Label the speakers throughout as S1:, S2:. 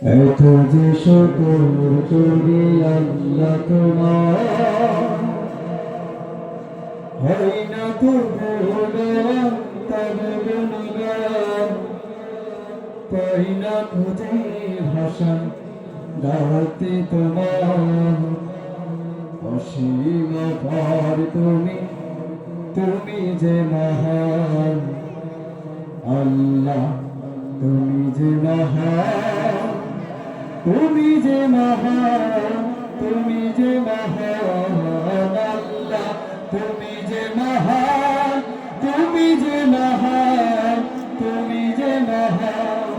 S1: এত যে শুকর করি আল্লাহ তোমার, হয় না তো গুণগান তব গুণগান, পাই না খুঁজে ভাষা গাতে তোমার। অসীম পার তুমি, তুমি যে মহান আল্লাহ, তুমি যে মহান, তুমি যে মহান, তুমি যে মহান আল্লাহ, তুমি যে মহান, তুমি যে মহান, তুমি যে মহান।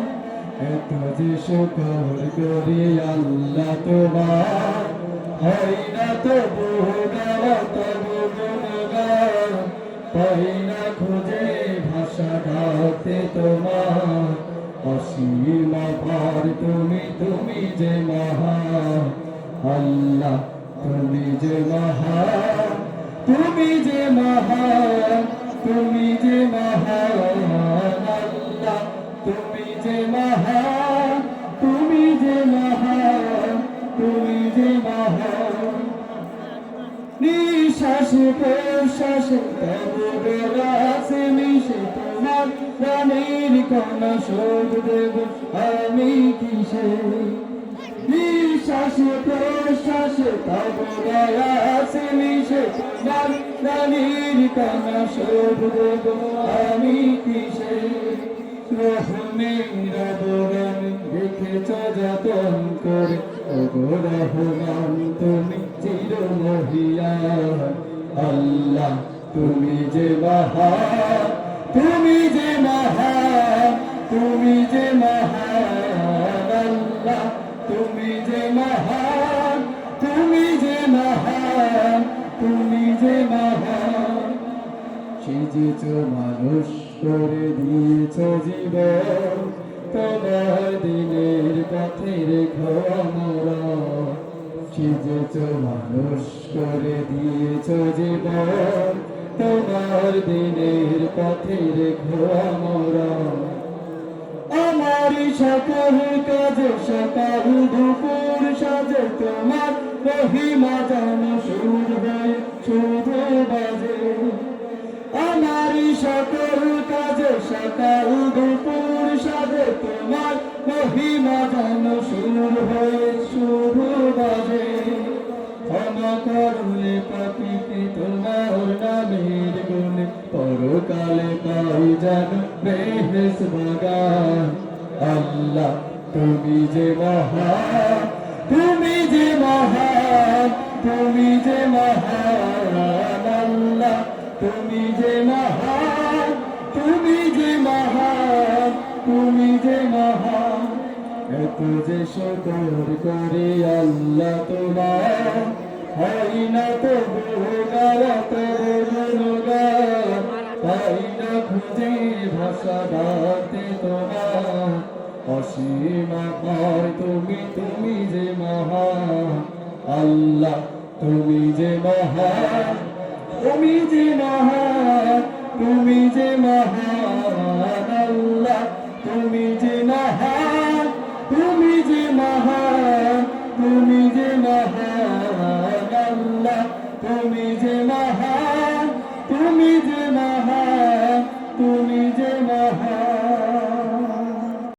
S1: এত যে শুকর করি আল্লাহ তোমার, হয় না তবু গাওয়া তবু গুণগান, পাই না খুঁজে ভাষা গাতে তোমার। অসীম আভার তুমি, তুমি যে মহান আল্লাহ, তুমি যে মহান, তুমি যে মহান, তুমি যে মহান আল্লাহ, তুমি যে মহান, তুমি যে মহান, তুমি যে মহান। নিঃশ্বাসে প্রশ্বাসে তব বেড়াছে মিশে তোমার প্রাণের কণা, শোধ দেব আমি কিসে। নিঃশ্বাসে প্রশ্বাসে তব বেড়াছে মিশে তোমার প্রাণের কণা, শোধ দেব আমি কিসে। রহমের অবদান রেখেছ যতন করে, ওগো রহমান তুমি চিরমহিয়ান আল্লাহ, তুমি যে মহান, তুমি যে মহান, তুমি যে মহান আল্লাহ, তুমি যে মহান, তুমি যে মহান, তুমি যে মহান। সেজেছ মানুষ করে দিয়েছ জীবন, তোমার দিনের পথে রেখো আমরা। সেজেছ মানুষ করে দিয়েছ জীবন, তোমার দিনের পথে রেখো আমরা। আমারই সকল কাজে সকাল দুপুর সাজে তোমার মহিমা যেন সুর হয়ে শুধু বাজে। আমারই সকল কাজে সকাল দুপুর সাজে তোমার মহিমা যেন সুর হয়ে শুধু বাজে। ক্ষমা করলে পাপিকে তোমার নামের গুণে, পরকালে পাই যেন বেহেশ বাগান আল্লাহ, তুমি যে মহান, তুমি যে মহান, তুমি যে মহান আল্লাহ, তুমি যে মহান, তুমি যে মহান, তুমি যে মহান। এত যে শুকর করি আল্লাহ তোমার, হয় না তবু গাওয়া তবু গুণগান, পাই না খুঁজে ভাষা গাতে তোমার। অসীম আভার তুমি, তুমি যে মহান আল্লাহ, তুমি যে মহান, তুমি যে মহান, তুমি যে মহান আল্লাহ, তুমি যে মহান, তুমি যে মহান, তুমি যে মহান আল্লাহ, তুমি যে